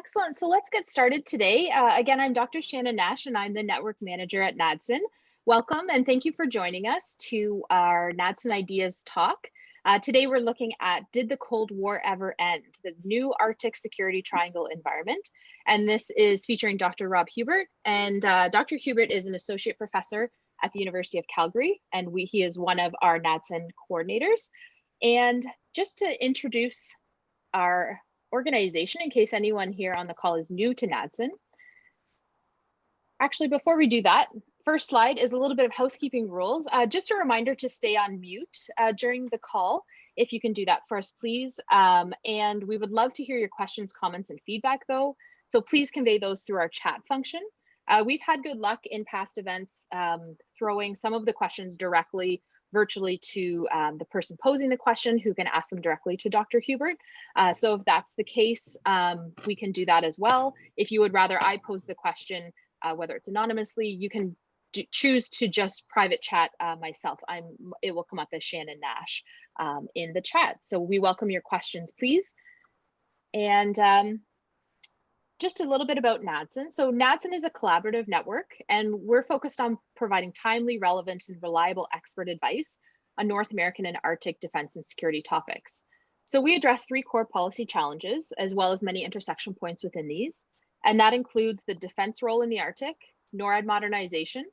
Excellent. So let's get started today. Again, I'm Dr. Shannon Nash, and I'm the Network Manager at NAADSN. Welcome, and thank you for joining us to our NAADSN Ideas talk. Today, we're looking at Did the Cold War Ever End? The New Arctic Security Triangle Environment. And this is featuring Dr. Rob Hubert. And Dr. Hubert is an associate professor at the University of Calgary, and he is one of our NAADSN coordinators. And just to introduce our organization, in case anyone here on the call is new to NAADSN. Actually, before we do that, first slide is a little bit of housekeeping rules. Just a reminder to stay on mute during the call, if you can do that for us, please. And we would love to hear your questions, comments, and feedback though. So please convey those through our chat function. We've had good luck in past events throwing some of the questions directly virtually to the person posing the question, who can ask them directly to Dr. Hubert. So if that's the case, we can do that as well. If you would rather I pose the question, whether it's anonymously, you can choose to just private chat myself. It will come up as Shannon Nash in the chat. So we welcome your questions, please. And just a little bit about NAADSN. So NAADSN is a collaborative network, and we're focused on providing timely, relevant, and reliable expert advice on North American and Arctic defense and security topics. So we address 3 core policy challenges, as well as many intersection points within these. And that includes the defense role in the Arctic, NORAD modernization,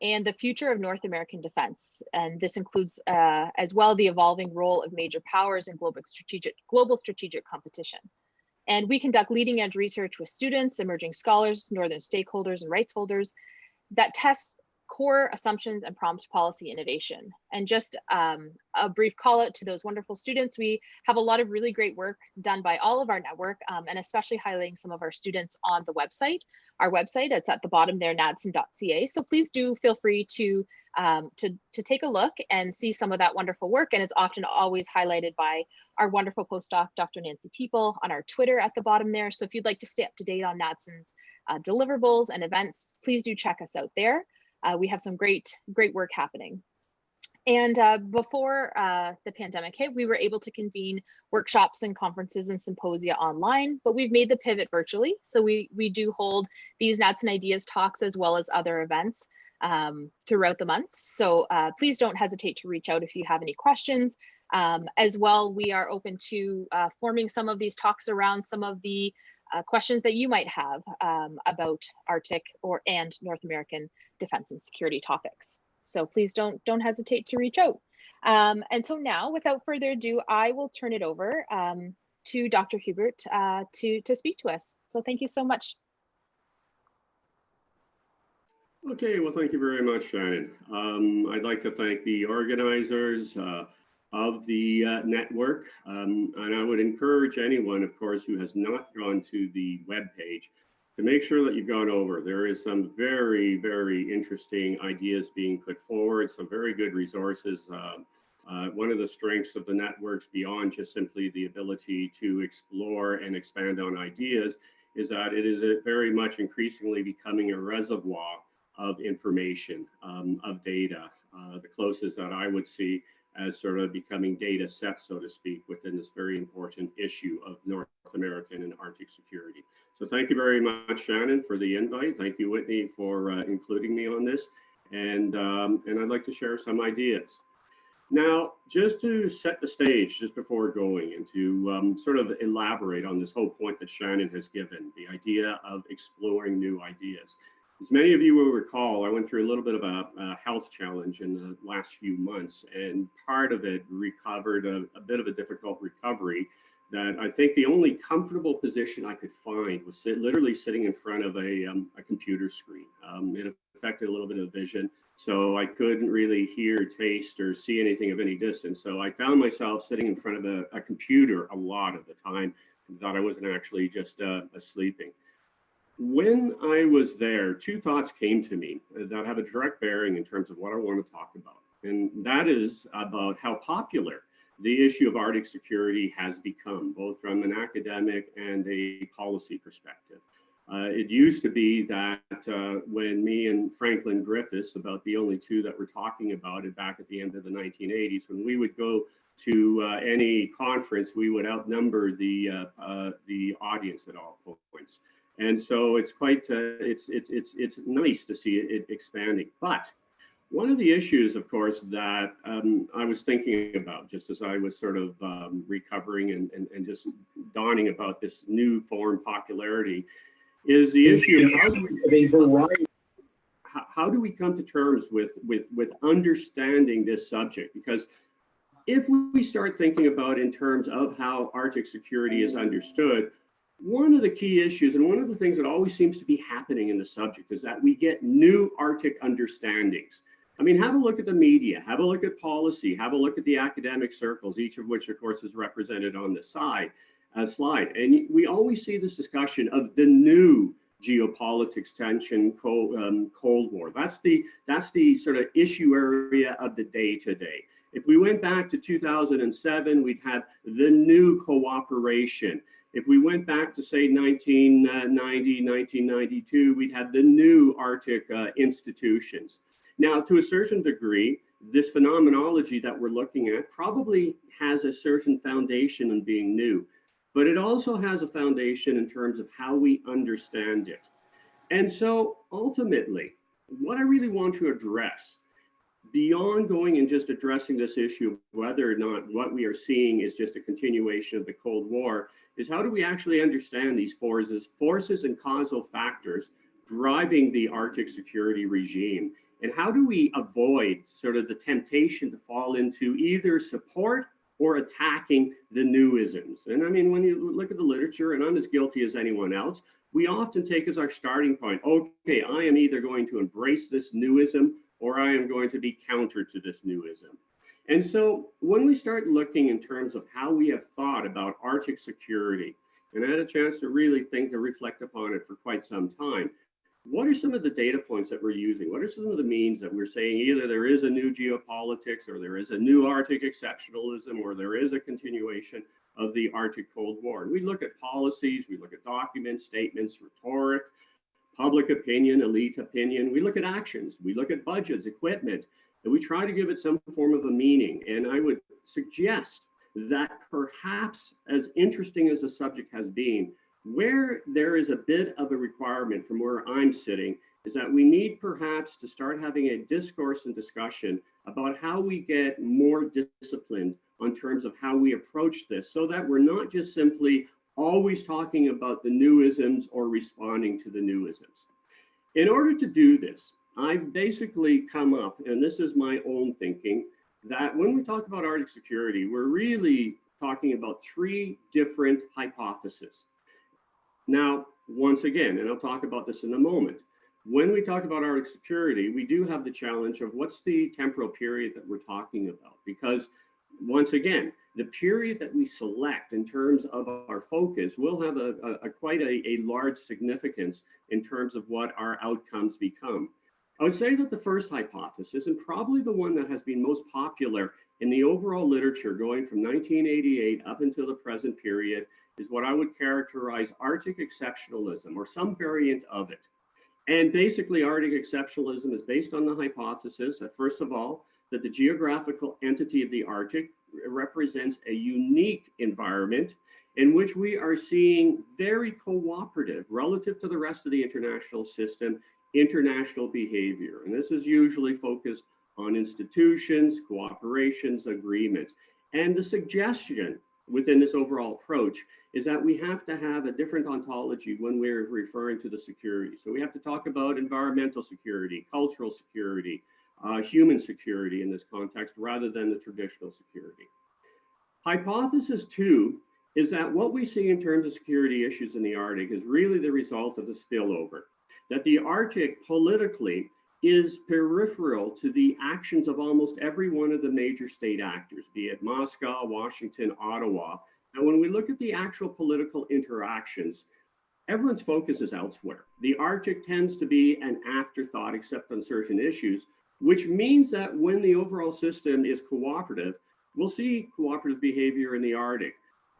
and the future of North American defense. And this includes as well the evolving role of major powers in global strategic competition. And we conduct leading edge research with students, emerging scholars, northern stakeholders, and rights holders that tests core assumptions and prompt policy innovation. And just a brief call out to those wonderful students. We have a lot of really great work done by all of our network, and especially highlighting some of our students on the website. Our website, it's at the bottom there, naadsn.ca. So please do feel free to take a look and see some of that wonderful work. And it's often always highlighted by our wonderful postdoc, Dr. Nancy Teeple, on our Twitter at the bottom there. So if you'd like to stay up to date on NAADSN's deliverables and events, please do check us out there. We have some great work happening. And before the pandemic hit, we were able to convene workshops and conferences and symposia online, but we've made the pivot virtually. So we do hold these NAADSN Ideas talks as well as other events throughout the months. So please don't hesitate to reach out if you have any questions. As well, we are open to forming some of these talks around some of the questions that you might have about Arctic and North American defense and security topics. So please don't hesitate to reach out. And so now, without further ado, I will turn it over to Dr. Hubert to speak to us. So thank you so much. Okay, well, thank you very much, Shannon. I'd like to thank the organizers of the network, and I would encourage anyone, of course, who has not gone to the webpage to make sure that you've gone over. There is some very, very interesting ideas being put forward, some very good resources. One of the strengths of the networks, beyond just simply the ability to explore and expand on ideas, is that it is very much increasingly becoming a reservoir of information, of data, the closest that I would see as sort of becoming data sets, so to speak, within this very important issue of North American and Arctic security. So thank you very much, Shannon, for the invite. Thank you, Whitney, for including me on this. And I'd like to share some ideas. Now, just to set the stage, just before going and to sort of elaborate on this whole point that Shannon has given, the idea of exploring new ideas. As many of you will recall, I went through a little bit of a health challenge in the last few months, and part of it recovered a bit of a difficult recovery that I think the only comfortable position I could find was literally sitting in front of a computer screen. It affected a little bit of vision, so I couldn't really hear, taste, or see anything of any distance. So I found myself sitting in front of a computer a lot of the time, thought I wasn't actually just sleeping. When I was there, 2 thoughts came to me that have a direct bearing in terms of what I want to talk about. And that is about how popular the issue of Arctic security has become, both from an academic and a policy perspective. It used to be that when me and Franklin Griffiths, about the only two that we're talking about it back at the end of the 1980s, when we would go to any conference, we would outnumber the audience at all points. And so it's quite, it's nice to see it expanding. But one of the issues, of course, that I was thinking about just as I was sort of recovering and just dawning about this new foreign popularity is the issue of how do we come to terms with understanding this subject? Because if we start thinking about in terms of how Arctic security is understood, one of the key issues and one of the things that always seems to be happening in the subject is that we get new Arctic understandings. I mean, have a look at the media, have a look at policy, have a look at the academic circles, each of which, of course, is represented on the slide. And we always see this discussion of the new geopolitics tension, Cold War. That's the sort of issue area of the day today. If we went back to 2007, we'd have the new cooperation. If we went back to, say, 1990, 1992, we'd have the new Arctic institutions. Now, to a certain degree, this phenomenology that we're looking at probably has a certain foundation in being new, but it also has a foundation in terms of how we understand it. And so ultimately, what I really want to address, beyond going and just addressing this issue of whether or not what we are seeing is just a continuation of the Cold War, is how do we actually understand these forces and causal factors driving the Arctic security regime? And how do we avoid sort of the temptation to fall into either support or attacking the newisms? And I mean, when you look at the literature, and I'm as guilty as anyone else, we often take as our starting point, okay, I am either going to embrace this newism or I am going to be counter to this newism. And so when we start looking in terms of how we have thought about Arctic security, and I had a chance to really think and reflect upon it for quite some time, what are some of the data points that we're using? What are some of the means that we're saying either there is a new geopolitics or there is a new Arctic exceptionalism or there is a continuation of the Arctic Cold War? And we look at policies, we look at documents, statements, rhetoric, public opinion, elite opinion. We look at actions, we look at budgets, equipment, and we try to give it some form of a meaning. And I would suggest that perhaps as interesting as the subject has been, where there is a bit of a requirement from where I'm sitting is that we need perhaps to start having a discourse and discussion about how we get more disciplined on terms of how we approach this so that we're not just simply always talking about the newisms or responding to the newisms. In order to do this, I've basically come up, and this is my own thinking, that when we talk about Arctic security, we're really talking about three different hypotheses. Now, once again, and I'll talk about this in a moment, when we talk about Arctic security, we do have the challenge of what's the temporal period that we're talking about? Because once again, the period that we select in terms of our focus will have quite a large significance in terms of what our outcomes become. I would say that the first hypothesis, and probably the one that has been most popular in the overall literature going from 1988 up until the present period, is what I would characterize Arctic exceptionalism or some variant of it. And basically Arctic exceptionalism is based on the hypothesis that first of all, that the geographical entity of the Arctic represents a unique environment in which we are seeing very cooperative relative to the rest of the international system, international behavior. And this is usually focused on institutions, cooperations, agreements. And the suggestion within this overall approach is that we have to have a different ontology when we're referring to the security. So we have to talk about environmental security, cultural security, human security in this context, rather than the traditional security. Hypothesis two is that what we see in terms of security issues in the Arctic is really the result of the spillover, that the Arctic politically is peripheral to the actions of almost every one of the major state actors, be it Moscow, Washington, Ottawa. And when we look at the actual political interactions, everyone's focus is elsewhere. The Arctic tends to be an afterthought, except on certain issues, which means that when the overall system is cooperative, we'll see cooperative behavior in the Arctic.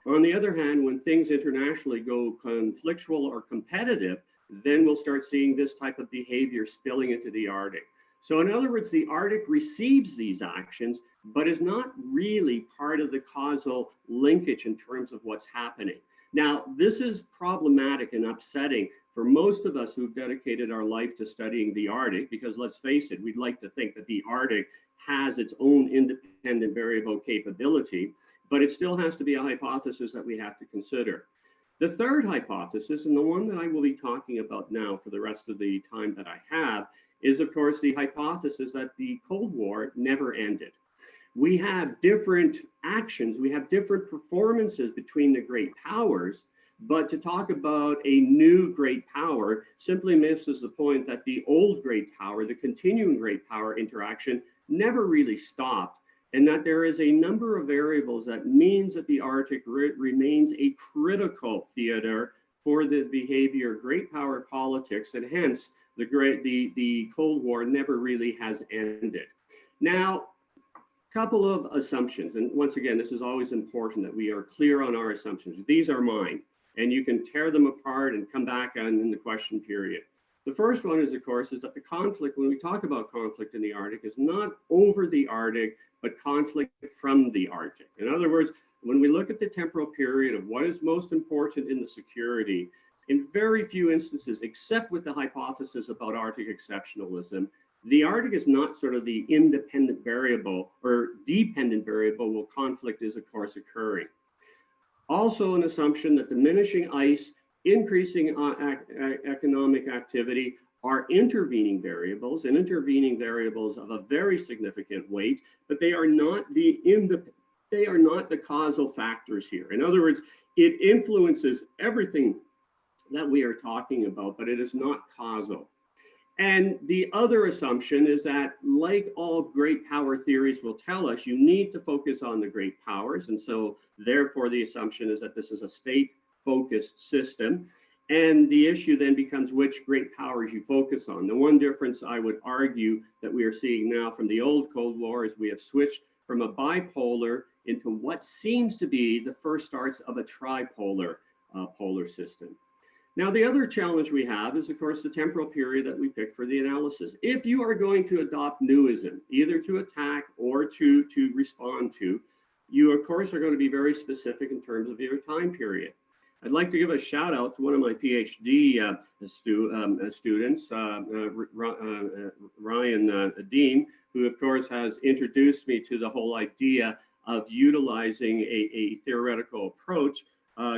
On the other hand, when things internationally go conflictual or competitive, then we'll start seeing this type of behavior spilling into the Arctic. So in other words, the Arctic receives these actions, but is not really part of the causal linkage in terms of what's happening. Now, this is problematic and upsetting for most of us who've dedicated our life to studying the Arctic, because let's face it, we'd like to think that the Arctic has its own independent variable capability, but it still has to be a hypothesis that we have to consider. The third hypothesis, and the one that I will be talking about now for the rest of the time that I have, is of course the hypothesis that the Cold War never ended. We have different actions, we have different performances between the great powers, but to talk about a new great power simply misses the point that the old great power, the continuing great power interaction, never really stopped, and that there is a number of variables that means that the Arctic remains a critical theater for the behavior of great power politics, and hence the Cold War never really has ended. Now, couple of assumptions, and once again, this is always important that we are clear on our assumptions. These are mine, and you can tear them apart and come back on in the question period. The first one is, of course, is that the conflict, when we talk about conflict in the Arctic, is not over the Arctic, but conflict from the Arctic. In other words, when we look at the temporal period of what is most important in the security, in very few instances, except with the hypothesis about Arctic exceptionalism, the Arctic is not sort of the independent variable or dependent variable while conflict is, of course, occurring. Also an assumption that diminishing ice, increasing economic activity are intervening variables, and intervening variables of a very significant weight, but they are not the causal factors here. In other words, it influences everything that we are talking about, but it is not causal. And the other assumption is that, like all great power theories will tell us, you need to focus on the great powers. And so therefore the assumption is that this is a state-focused system. And the issue then becomes which great powers you focus on. The one difference I would argue that we are seeing now from the old Cold War is we have switched from a bipolar into what seems to be the first starts of a tripolar polar system. Now, the other challenge we have is, of course, the temporal period that we picked for the analysis. If you are going to adopt newism, either to attack or to respond to, you, of course, are going to be very specific in terms of your time period. I'd like to give a shout out to one of my PhD students, Ryan Dean, who, of course, has introduced me to the whole idea of utilizing a theoretical approach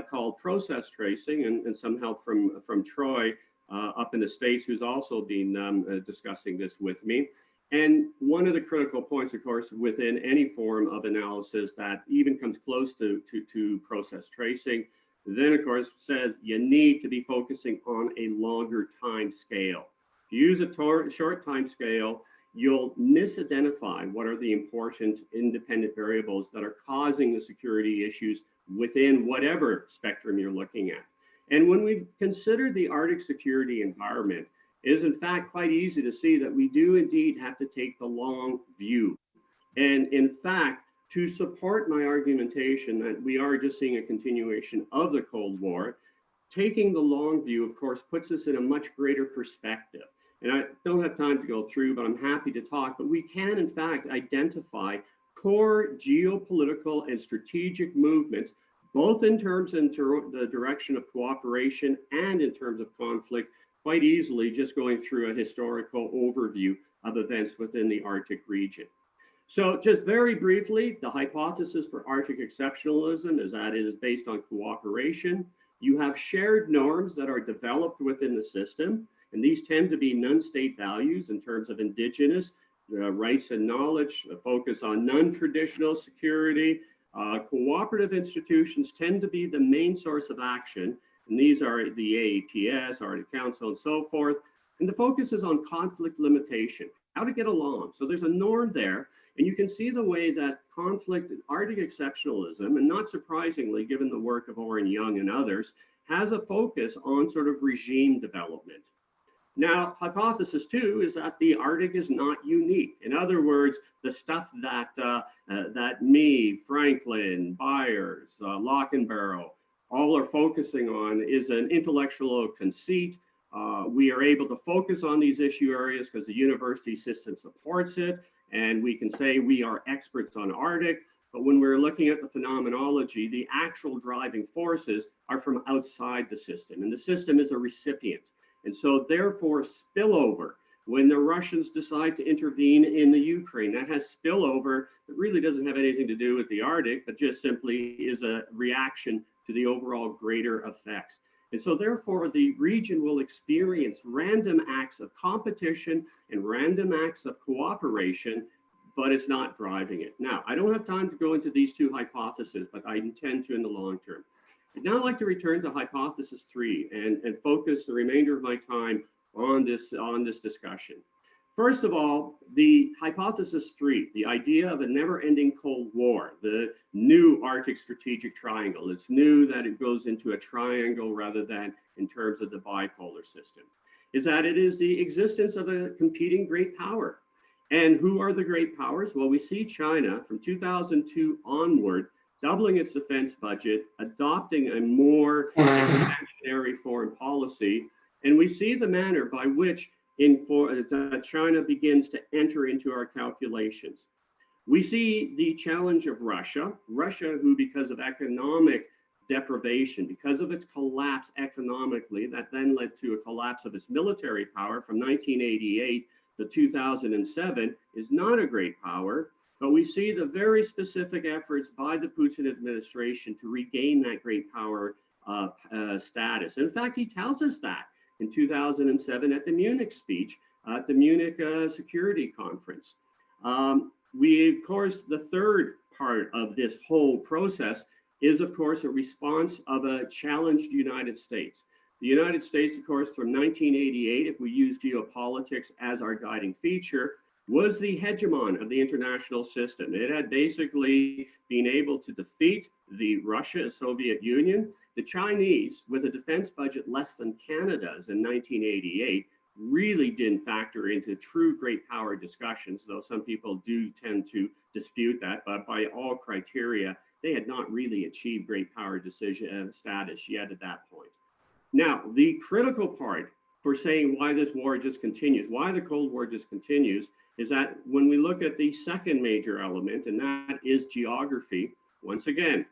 called process tracing, and some help from Troy up in the States, who's also been discussing this with me. And one of the critical points, of course, within any form of analysis that even comes close to process tracing, then of course says you need to be focusing on a longer time scale. If you use a short time scale, you'll misidentify what are the important independent variables that are causing the security issues within whatever spectrum you're looking at. And when we consider the Arctic security environment, it is in fact quite easy to see that we do indeed have to take the long view. And in fact, to support my argumentation that we are just seeing a continuation of the Cold War, taking the long view, of course, puts us in a much greater perspective. And I don't have time to go through, but I'm happy to talk, but we can in fact identify core geopolitical and strategic movements, both in terms of the direction of cooperation and in terms of conflict, quite easily just going through a historical overview of events within the Arctic region. So just very briefly, the hypothesis for Arctic exceptionalism is that it is based on cooperation. You have shared norms that are developed within the system, and these tend to be non-state values in terms of indigenous rights and knowledge, a focus on non-traditional security. Cooperative institutions tend to be the main source of action, and these are the AAPS, Arctic Council, and so forth. And the focus is on conflict limitation, how to get along. So there's a norm there, and you can see the way that conflict, Arctic exceptionalism, and not surprisingly, given the work of Oren Young and others, has a focus on sort of regime development. Now, hypothesis two is that the Arctic is not unique. In other words, the stuff that that me, Franklin, Byers, Lockenbarrow, all are focusing on is an intellectual conceit, We are able to focus on these issue areas because the university system supports it, and we can say we are experts on Arctic. But when we're looking at the phenomenology, the actual driving forces are from outside the system, and the system is a recipient. And so therefore, spillover, when the Russians decide to intervene in the Ukraine, that has spillover that really doesn't have anything to do with the Arctic, but just simply is a reaction to the overall greater effects. And so therefore, the region will experience random acts of competition and random acts of cooperation, but it's not driving it. Now, I don't have time to go into these two hypotheses, but I intend to in the long term. I'd now like to return to hypothesis 3 and focus the remainder of my time on this discussion. First of all, the hypothesis 3, the idea of a never-ending Cold War, the new Arctic strategic triangle. It's new that it goes into a triangle rather than in terms of the bipolar system, is that it is the existence of a competing great power. And who are the great powers? Well, we see China from 2002 onward doubling its defense budget, adopting a more expansionary foreign policy, and we see the manner by which China begins to enter into our calculations. We see the challenge of Russia, who because of economic deprivation, because of its collapse economically, that then led to a collapse of its military power from 1988 to 2007, is not a great power. But we see the very specific efforts by the Putin administration to regain that great power status. In fact, he tells us that in 2007 at the Munich speech, at the Munich Security Conference. Of course, the third part of this whole process is, of course, a response of a challenged United States. The United States, of course, from 1988, if we use geopolitics as our guiding feature, was the hegemon of the international system. It had basically been able to defeat the Russia, Soviet Union. The Chinese, with a defense budget less than Canada's in 1988, really didn't factor into true great power discussions, though some people do tend to dispute that. But by all criteria, they had not really achieved great power status yet at that point. Now, the critical part for saying why this war just continues, why the Cold War just continues, is that when we look at the second major element, and that is geography, once again,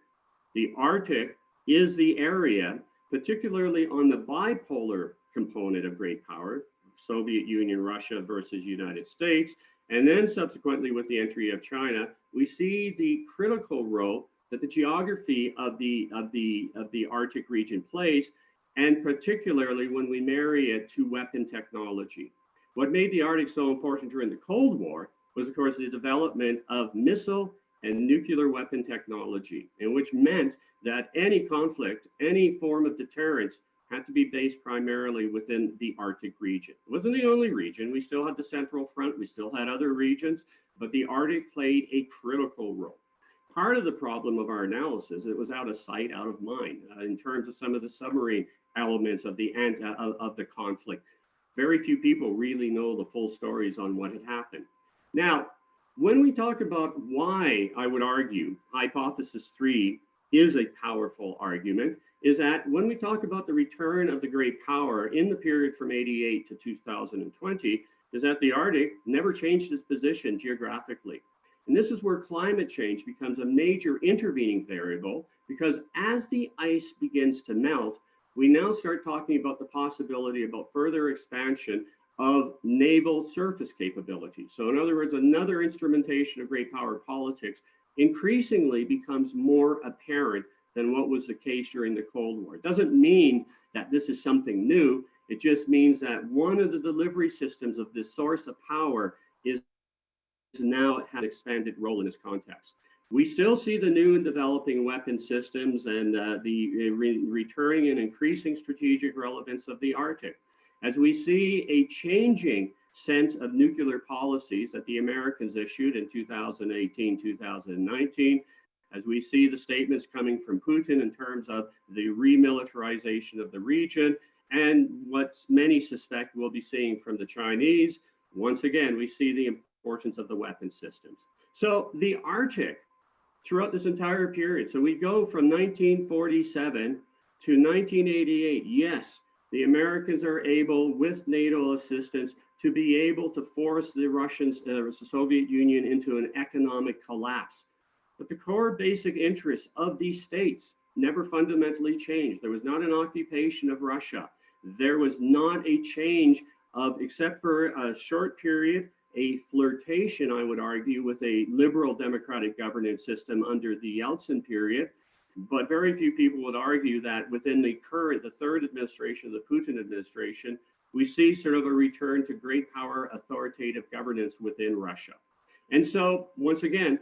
the Arctic is the area, particularly on the bipolar component of great power, Soviet Union, Russia versus United States, and then subsequently with the entry of China, we see the critical role that the geography of the Arctic region plays, and particularly when we marry it to weapon technology. What made the Arctic so important during the Cold War was, of course, the development of missile and nuclear weapon technology, and which meant that any conflict, any form of deterrence had to be based primarily within the Arctic region. It wasn't the only region. We still had the Central Front. We still had other regions, but the Arctic played a critical role. Part of the problem of our analysis, it was out of sight, out of mind, in terms of some of the submarine elements of the conflict. Very few people really know the full stories on what had happened. Now, when we talk about why, I would argue, hypothesis 3 is a powerful argument, is that when we talk about the return of the great power in the period from 88 to 2020, is that the Arctic never changed its position geographically. And this is where climate change becomes a major intervening variable, because as the ice begins to melt, we now start talking about the possibility about further expansion of naval surface capability. So in other words, another instrumentation of great power politics increasingly becomes more apparent than what was the case during the Cold War. It doesn't mean that this is something new. It just means that one of the delivery systems of this source of power is now had an expanded role in this context. We still see the new and developing weapon systems and the returning and increasing strategic relevance of the Arctic. As we see a changing sense of nuclear policies that the Americans issued in 2018, 2019, as we see the statements coming from Putin in terms of the remilitarization of the region, and what many suspect we'll be seeing from the Chinese, once again, we see the importance of the weapon systems. So the Arctic, throughout this entire period, so we go from 1947 to 1988, yes, The Americans are able, with NATO assistance, to be able to force the Russians, the Soviet Union, into an economic collapse. But the core basic interests of these states never fundamentally changed. There was not an occupation of Russia. There was not a change of, except for a short period, a flirtation, I would argue, with a liberal democratic governance system under the Yeltsin period. But very few people would argue that within the third administration, the Putin administration, we see sort of a return to great power, authoritative governance within Russia. And so, once again,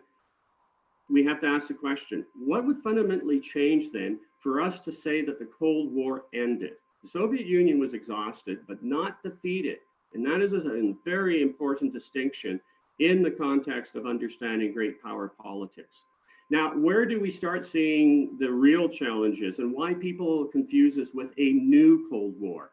we have to ask the question, what would fundamentally change then for us to say that the Cold War ended? The Soviet Union was exhausted, but not defeated. And that is a very important distinction in the context of understanding great power politics. Now, where do we start seeing the real challenges and why people confuse this with a new Cold War?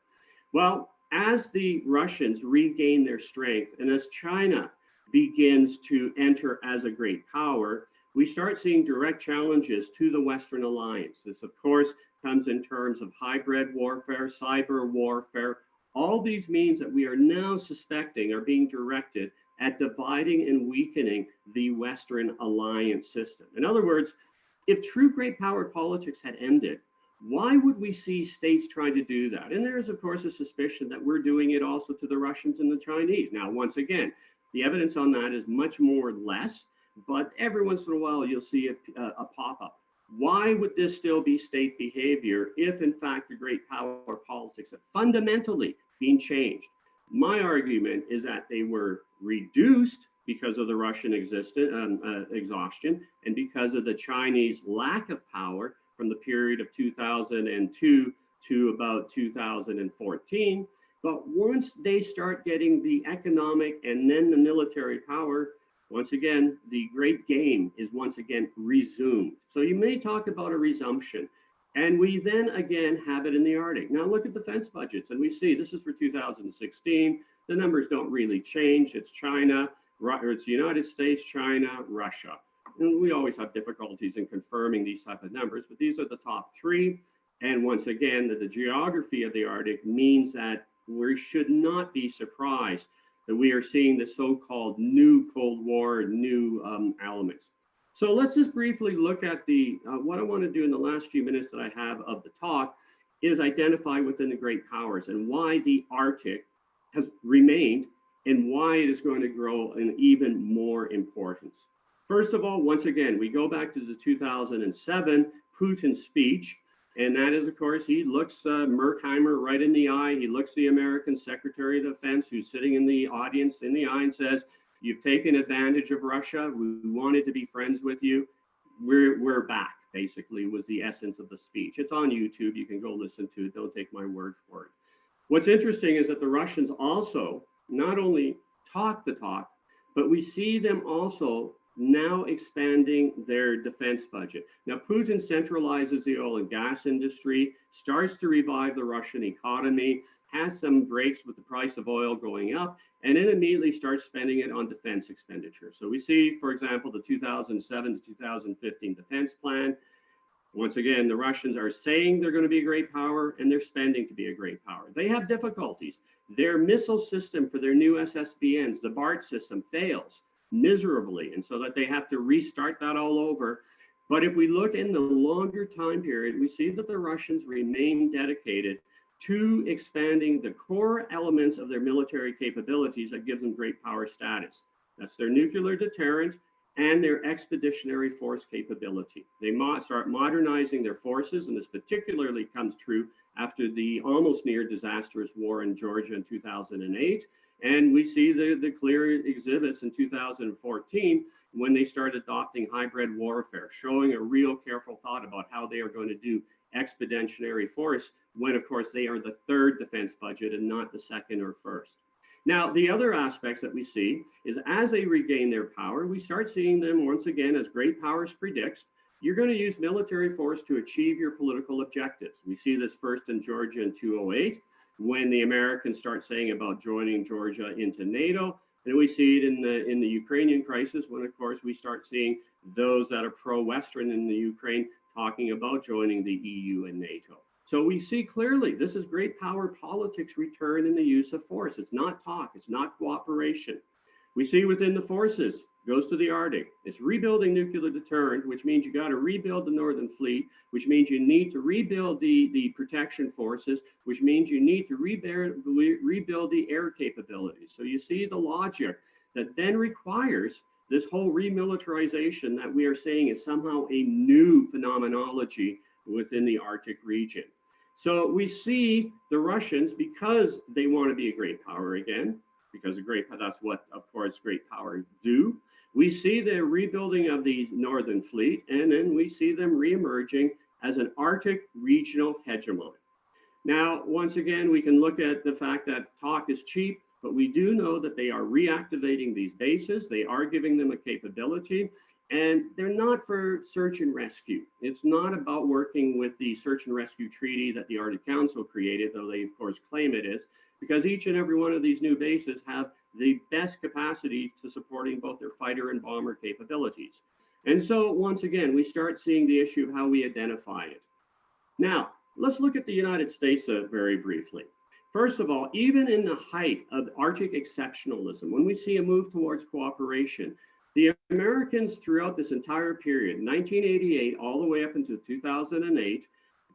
Well, as the Russians regain their strength and as China begins to enter as a great power, we start seeing direct challenges to the Western alliance. This, of course, comes in terms of hybrid warfare, cyber warfare. All these means that we are now suspecting are being directed at dividing and weakening the Western alliance system. In other words, if true great power politics had ended, why would we see states trying to do that? And there is, of course, a suspicion that we're doing it also to the Russians and the Chinese. Now, once again, the evidence on that is much more less, but every once in a while you'll see a pop-up. Why would this still be state behavior if, in fact, the great power politics have fundamentally been changed? My argument is that they were reduced because of the Russian exhaustion and because of the Chinese lack of power from the period of 2002 to about 2014. But once they start getting the economic and then the military power, once again, the great game is once again resumed. So you may talk about a resumption. And we then again have it in the Arctic. Now look at defense budgets, and we see this is for 2016. The numbers don't really change. It's China, or it's the United States, China, Russia. And we always have difficulties in confirming these type of numbers, but these are the top three. And once again, the geography of the Arctic means that we should not be surprised that we are seeing the so-called new Cold War, new elements. So let's just briefly look at what I want to do in the last few minutes that I have of the talk is identify within the great powers and why the Arctic has remained and why it is going to grow in even more importance. First of all, once again, we go back to the 2007 Putin speech, and that is, of course, he looks Merkheimer right in the eye. He looks the American Secretary of Defense, who's sitting in the audience, in the eye and says, "You've taken advantage of Russia. We wanted to be friends with you. We're back," basically, was the essence of the speech. It's on YouTube. You can go listen to it. Don't take my word for it. What's interesting is that the Russians also not only talk the talk, but we see them also now expanding their defense budget. Now, Putin centralizes the oil and gas industry, starts to revive the Russian economy, has some breaks with the price of oil going up, and then immediately starts spending it on defense expenditure. So we see, for example, the 2007 to 2015 defense plan. Once again, the Russians are saying they're going to be a great power, and they're spending to be a great power. They have difficulties. Their missile system for their new SSBNs, the BART system, fails miserably, and so that they have to restart that all over. But if we look in the longer time period, we see that the Russians remain dedicated to expanding the core elements of their military capabilities that gives them great power status. That's their nuclear deterrent and their expeditionary force capability. They start modernizing their forces, and this particularly comes true after the almost near disastrous war in Georgia in 2008. And we see the clear exhibits in 2014 when they start adopting hybrid warfare, showing a real careful thought about how they are going to do expeditionary force when, of course, they are the third defense budget and not the second or first. Now, the other aspects that we see is as they regain their power, we start seeing them once again, as great powers predicts, you're going to use military force to achieve your political objectives. We see this first in Georgia in 2008, when the Americans start saying about joining Georgia into NATO. And we see it in the Ukrainian crisis, when, of course, we start seeing those that are pro-Western in the Ukraine talking about joining the EU and NATO. So we see clearly this is great power politics return in the use of force. It's not talk, it's not cooperation. We see within the forces, goes to the Arctic. It's rebuilding nuclear deterrent, which means you got to rebuild the Northern Fleet, which means you need to rebuild the protection forces, which means you need to rebuild the air capabilities. So you see the logic that then requires this whole remilitarization that we are saying is somehow a new phenomenology within the Arctic region. So we see the Russians, because they want to be a great power again, because that's what, of course, great power do. We see the rebuilding of the Northern Fleet, and then we see them reemerging as an Arctic regional hegemon. Now, once again, we can look at the fact that talk is cheap, but we do know that they are reactivating these bases. They are giving them a capability, and they're not for search and rescue. It's not about working with the search and rescue treaty that the Arctic Council created, though they, of course, claim it is, because each and every one of these new bases have the best capacity to supporting both their fighter and bomber capabilities. And so, once again, we start seeing the issue of how we identify it. Now, let's look at the United States very briefly. First of all, even in the height of Arctic exceptionalism, when we see a move towards cooperation, the Americans throughout this entire period, 1988 all the way up until 2008,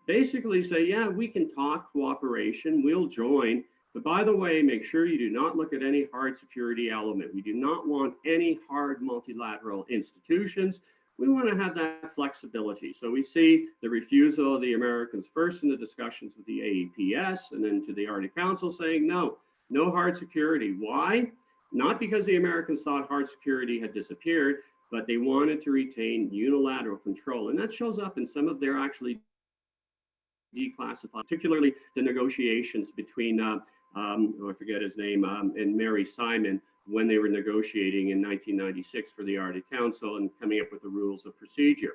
basically say, yeah, we can talk cooperation, we'll join, but by the way, make sure you do not look at any hard security element. We do not want any hard multilateral institutions. We want to have that flexibility. So we see the refusal of the Americans first in the discussions with the AEPS and then to the Arctic Council saying, no, no hard security. Why? Not because the Americans thought hard security had disappeared, but they wanted to retain unilateral control. And that shows up in some of their actually declassified, particularly the negotiations between, I forget his name, and Mary Simon when they were negotiating in 1996 for the Arctic Council and coming up with the rules of procedure.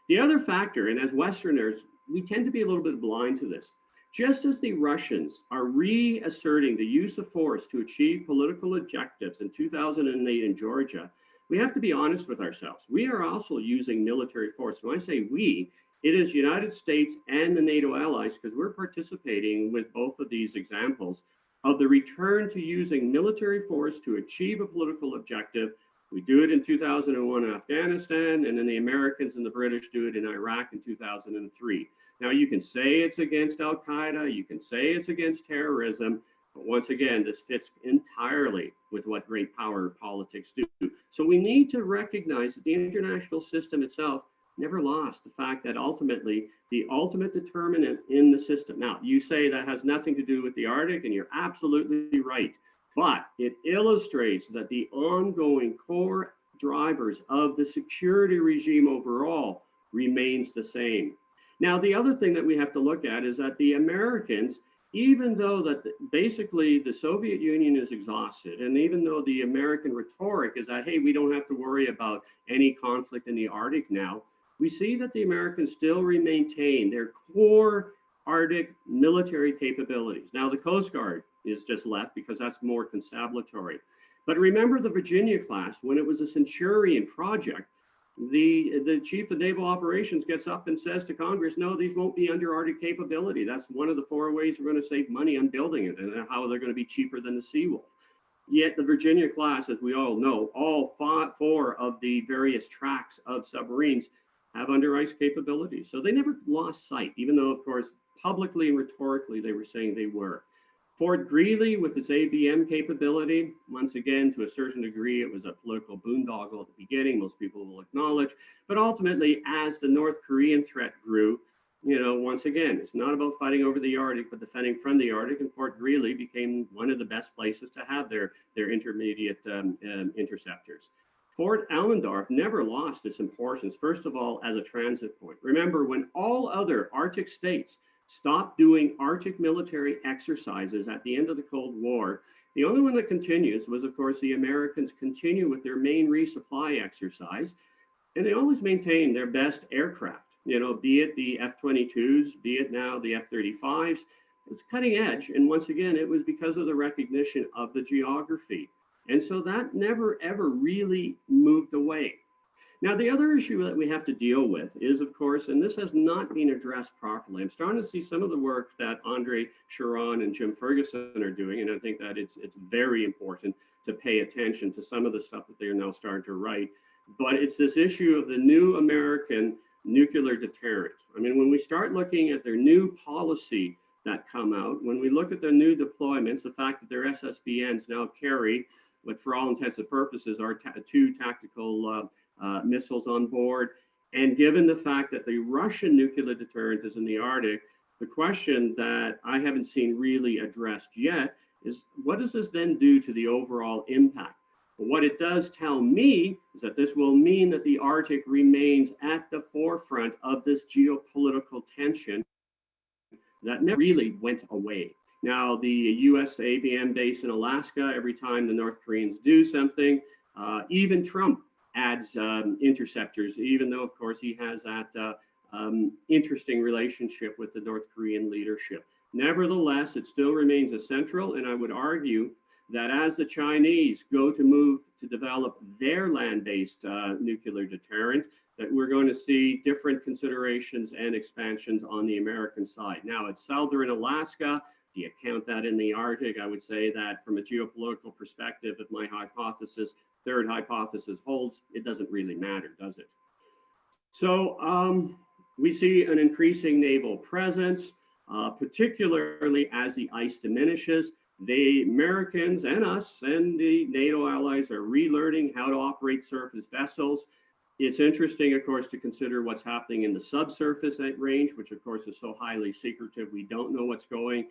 The other factor, and as Westerners, we tend to be a little bit blind to this. Just as the Russians are reasserting the use of force to achieve political objectives in 2008 in Georgia, we have to be honest with ourselves. We are also using military force. When I say we, it is United States and the NATO allies, because we're participating with both of these examples of the return to using military force to achieve a political objective. We do it in 2001 in Afghanistan, and then the Americans and the British do it in Iraq in 2003. Now, you can say it's against Al-Qaeda, you can say it's against terrorism, but once again, this fits entirely with what great power politics do. So we need to recognize that the international system itself never lost the fact that ultimately the ultimate determinant in the system. Now, you say that has nothing to do with the Arctic, and you're absolutely right. But it illustrates that the ongoing core drivers of the security regime overall remains the same. Now, the other thing that we have to look at is that the Americans, even though that basically the Soviet Union is exhausted, and even though the American rhetoric is that, hey, we don't have to worry about any conflict in the Arctic now, we see that the Americans still maintain their core Arctic military capabilities. Now, the Coast Guard is just left because that's more constabulary. But remember the Virginia class, when it was a Centurion project, the chief of naval operations gets up and says to Congress, no, these won't be under Arctic capability. That's one of the 4 ways we're going to save money on building it, and how they're going to be cheaper than the Seawolf. Yet the Virginia class, as we all know, all 4 of the various tracks of submarines have under ice capabilities. So they never lost sight, even though, of course, publicly and rhetorically they were saying they were. Fort Greely with its ABM capability, once again, to a certain degree, it was a political boondoggle at the beginning, most people will acknowledge. But ultimately, as the North Korean threat grew, once again, it's not about fighting over the Arctic, but defending from the Arctic, and Fort Greely became one of the best places to have their intermediate interceptors. Fort Allendorf never lost its importance, first of all, as a transit point. Remember, when all other Arctic states stopped doing Arctic military exercises at the end of the Cold War, the only one that continues was, of course, the Americans continue with their main resupply exercise, and they always maintain their best aircraft, be it the F-22s, be it now the F-35s. It's cutting edge, and once again, it was because of the recognition of the geography. And so that never, ever really moved away. Now, the other issue that we have to deal with is, of course, and this has not been addressed properly. I'm starting to see some of the work that Andre Sharon and Jim Ferguson are doing, and I think that it's very important to pay attention to some of the stuff that they are now starting to write. But it's this issue of the new American nuclear deterrent. I mean, when we start looking at their new policy that come out, when we look at their new deployments, the fact that their SSBNs now carry, what for all intents and purposes are two tactical missiles on board. And given the fact that the Russian nuclear deterrent is in the Arctic, the question that I haven't seen really addressed yet is what does this then do to the overall impact? But what it does tell me is that this will mean that the Arctic remains at the forefront of this geopolitical tension that never really went away. Now, the US ABM base in Alaska, every time the North Koreans do something, even Trump adds interceptors, even though, of course, he has that interesting relationship with the North Korean leadership. Nevertheless, it still remains essential, and I would argue that as the Chinese go to move to develop their land-based nuclear deterrent, that we're going to see different considerations and expansions on the American side. Now, it's southern Alaska. Do you count that in the Arctic? I would say that from a geopolitical perspective, if my hypothesis, third hypothesis holds, it doesn't really matter, does it? So we see an increasing naval presence, particularly as the ice diminishes. The Americans and us and the NATO allies are relearning how to operate surface vessels. It's interesting, of course, to consider what's happening in the subsurface range, which of course is so highly secretive. We don't know what's going,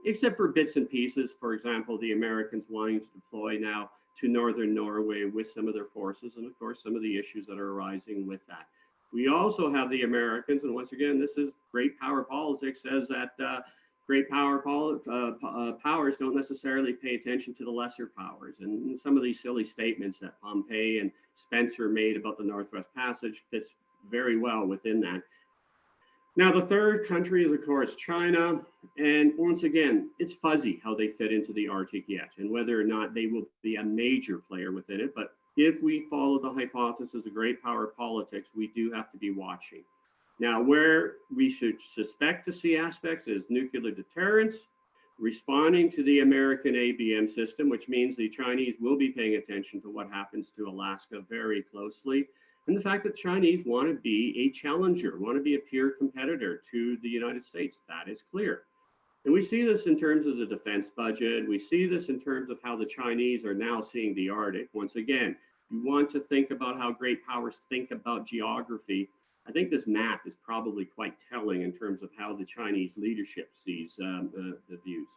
except for bits and pieces. For example, the Americans wanting to deploy now to northern Norway with some of their forces, and of course, some of the issues that are arising with that. We also have the Americans, and once again, this is great power politics, says that great powers don't necessarily pay attention to the lesser powers. And some of these silly statements that Pompey and Spencer made about the Northwest Passage fits very well within that. Now, the third country is, of course, China. And once again, it's fuzzy how they fit into the Arctic yet and whether or not they will be a major player within it. But if we follow the hypothesis of great power politics, we do have to be watching. Now, where we should suspect to see aspects is nuclear deterrence, responding to the American ABM system, which means the Chinese will be paying attention to what happens to Alaska very closely. And the fact that the Chinese want to be a challenger, want to be a peer competitor to the United States, that is clear. And we see this in terms of the defense budget. We see this in terms of how the Chinese are now seeing the Arctic. Once again, you want to think about how great powers think about geography. I think this map is probably quite telling in terms of how the Chinese leadership sees the views.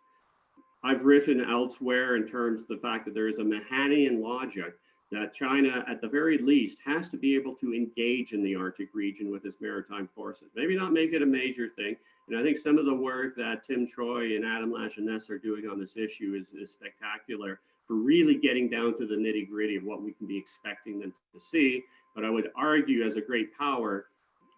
I've written elsewhere in terms of the fact that there is a Mahanian logic that China, at the very least, has to be able to engage in the Arctic region with its maritime forces. Maybe not make it a major thing. And I think some of the work that Tim Troy and Adam Lajeunesse are doing on this issue is spectacular for really getting down to the nitty gritty of what we can be expecting them to see. But I would argue as a great power,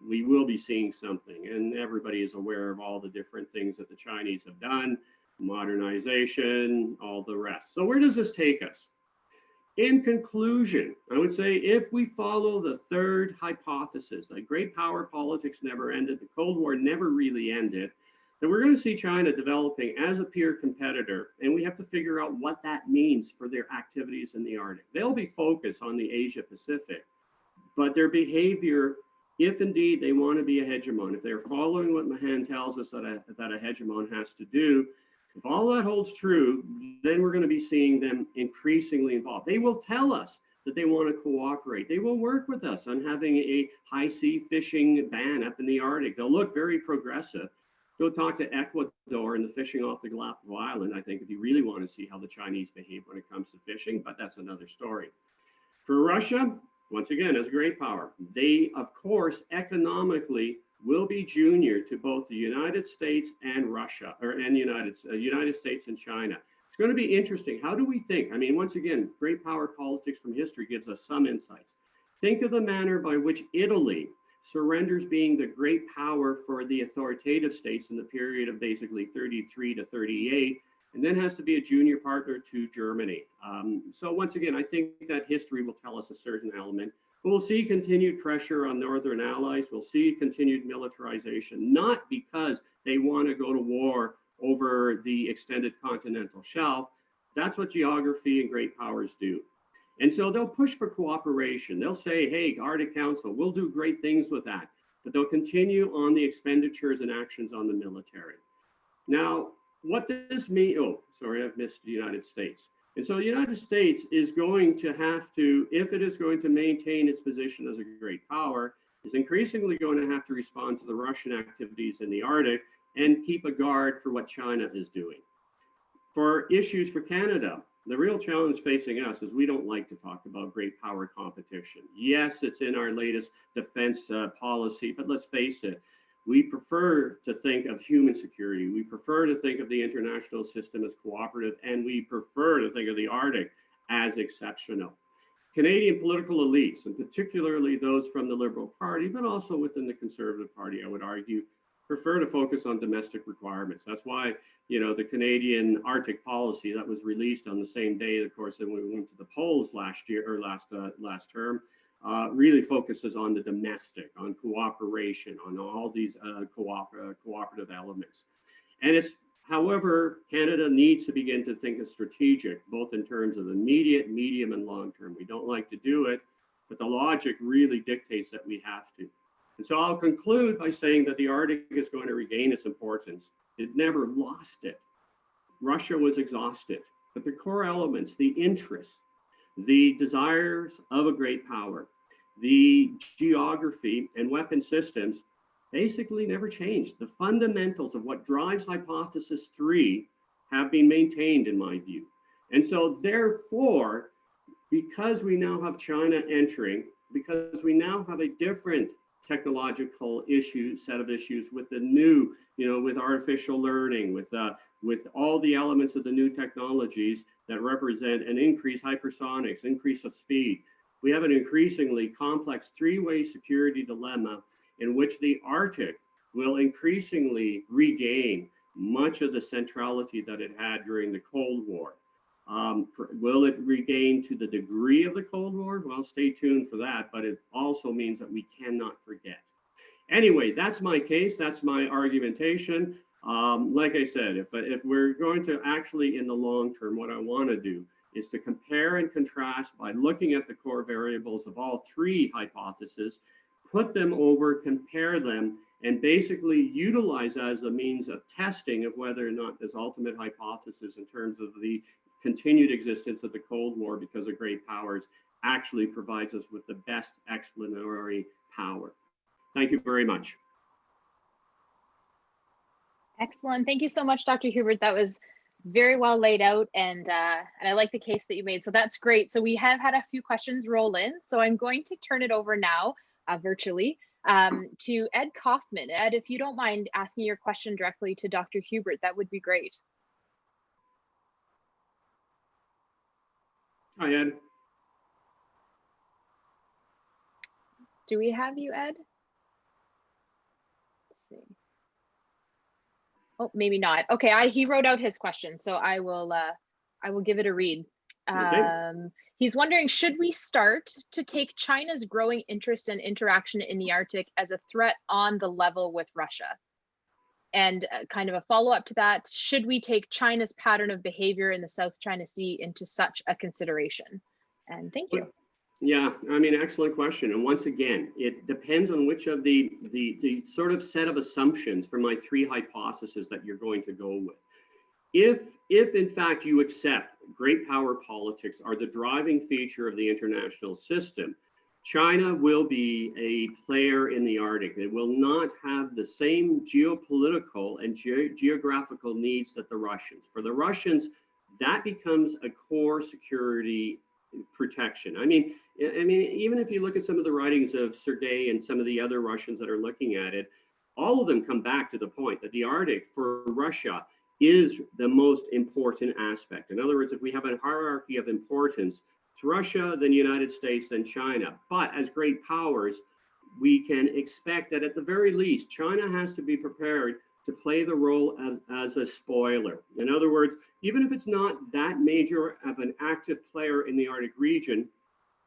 we will be seeing something, and everybody is aware of all the different things that the Chinese have done, modernization, all the rest. So where does this take us? In conclusion, I would say if we follow the third hypothesis, that great power politics never ended, the Cold War never really ended, then we're going to see China developing as a peer competitor, and we have to figure out what that means for their activities in the Arctic. They'll be focused on the Asia Pacific, but their behavior, if indeed they want to be a hegemon, if they're following what Mahan tells us that a hegemon has to do, if all that holds true, then we're going to be seeing them increasingly involved. They will tell us that they want to cooperate. They will work with us on having a high sea fishing ban up in the Arctic. They'll look very progressive. Go talk to Ecuador and the fishing off the Galapagos Island, I think, if you really want to see how the Chinese behave when it comes to fishing, but that's another story. For Russia, once again, as a great power, they, of course, economically will be junior to both the United States and Russia, and United States and China. It's going to be interesting. How do we think? I mean, once again, great power politics from history gives us some insights. Think of the manner by which Italy surrenders being the great power for the authoritative states in the period of basically 33 to 38, and then has to be a junior partner to Germany. So once again, I think that history will tell us a certain element. But we'll see continued pressure on Northern allies. We'll see continued militarization, not because they want to go to war over the extended continental shelf. That's what geography and great powers do. And so they'll push for cooperation. They'll say, hey, Arctic Council, we'll do great things with that. But they'll continue on the expenditures and actions on the military. Now, what does this mean? Oh, sorry, I've missed the United States. And so the United States is going to have to, if it is going to maintain its position as a great power, is increasingly going to have to respond to the Russian activities in the Arctic and keep a guard for what China is doing. For issues for Canada, the real challenge facing us is we don't like to talk about great power competition. Yes, it's in our latest defense policy, but let's face it, we prefer to think of human security. We prefer to think of the international system as cooperative, and we prefer to think of the Arctic as exceptional. Canadian political elites, and particularly those from the Liberal Party, but also within the Conservative Party, I would argue, prefer to focus on domestic requirements. That's why, you know, the Canadian Arctic policy that was released on the same day, of course, that we went to the polls last year or last term, really focuses on the domestic, on cooperation, on all these cooperative elements. And it's, however, Canada needs to begin to think of strategic, both in terms of immediate, medium, and long term. We don't like to do it, but the logic really dictates that we have to. And so I'll conclude by saying that the Arctic is going to regain its importance. It never lost it. Russia was exhausted, but the core elements, the interests, the desires of a great power, the geography and weapon systems basically never changed. The fundamentals of what drives hypothesis 3 have been maintained in my view. And so therefore, because we now have China entering, because we now have a different technological set of issues with the new, you know, with artificial learning, with all the elements of the new technologies that represent an increased hypersonics, increase of speed. We have an increasingly complex three-way security dilemma in which the Arctic will increasingly regain much of the centrality that it had during the Cold War. Will it regain to the degree of the Cold War? Well, stay tuned for that, but it also means that we cannot forget. Anyway, that's my case, that's my argumentation. Like I said, if we're going to actually in the long term, what I want to do is to compare and contrast by looking at the core variables of all three hypotheses, put them over, compare them, and basically utilize as a means of testing of whether or not this ultimate hypothesis in terms of the continued existence of the Cold War because of great powers actually provides us with the best explanatory power. Thank you very much. Excellent. Thank you so much, Dr. Hubert. That was very well laid out, and I like the case that you made. So that's great. So we have had a few questions roll in. So I'm going to turn it over now virtually to Ed Kaufman. Ed, if you don't mind asking your question directly to Dr. Hubert, that would be great. Hi, Ed. Do we have you, Ed? Let's see. Oh, maybe not. Okay, he wrote out his question, so I will give it a read. Okay. He's wondering, should we start to take China's growing interest and interaction in the Arctic as a threat on the level with Russia? And kind of a follow-up to that, should we take China's pattern of behavior in the South China Sea into such a consideration? And thank you. Yeah, I mean, excellent question. And once again, it depends on which of the sort of set of assumptions for my three hypotheses that you're going to go with. If in fact you accept great power politics are the driving feature of the international system, China will be a player in the Arctic. It will not have the same geopolitical and geographical needs that the Russians. For the Russians, that becomes a core security protection. I mean, even if you look at some of the writings of Sergei and some of the other Russians that are looking at it, all of them come back to the point that the Arctic for Russia is the most important aspect. In other words, if we have a hierarchy of importance, it's Russia, then United States, then China. But as great powers, we can expect that at the very least, China has to be prepared to play the role as a spoiler. In other words, even if it's not that major of an active player in the Arctic region,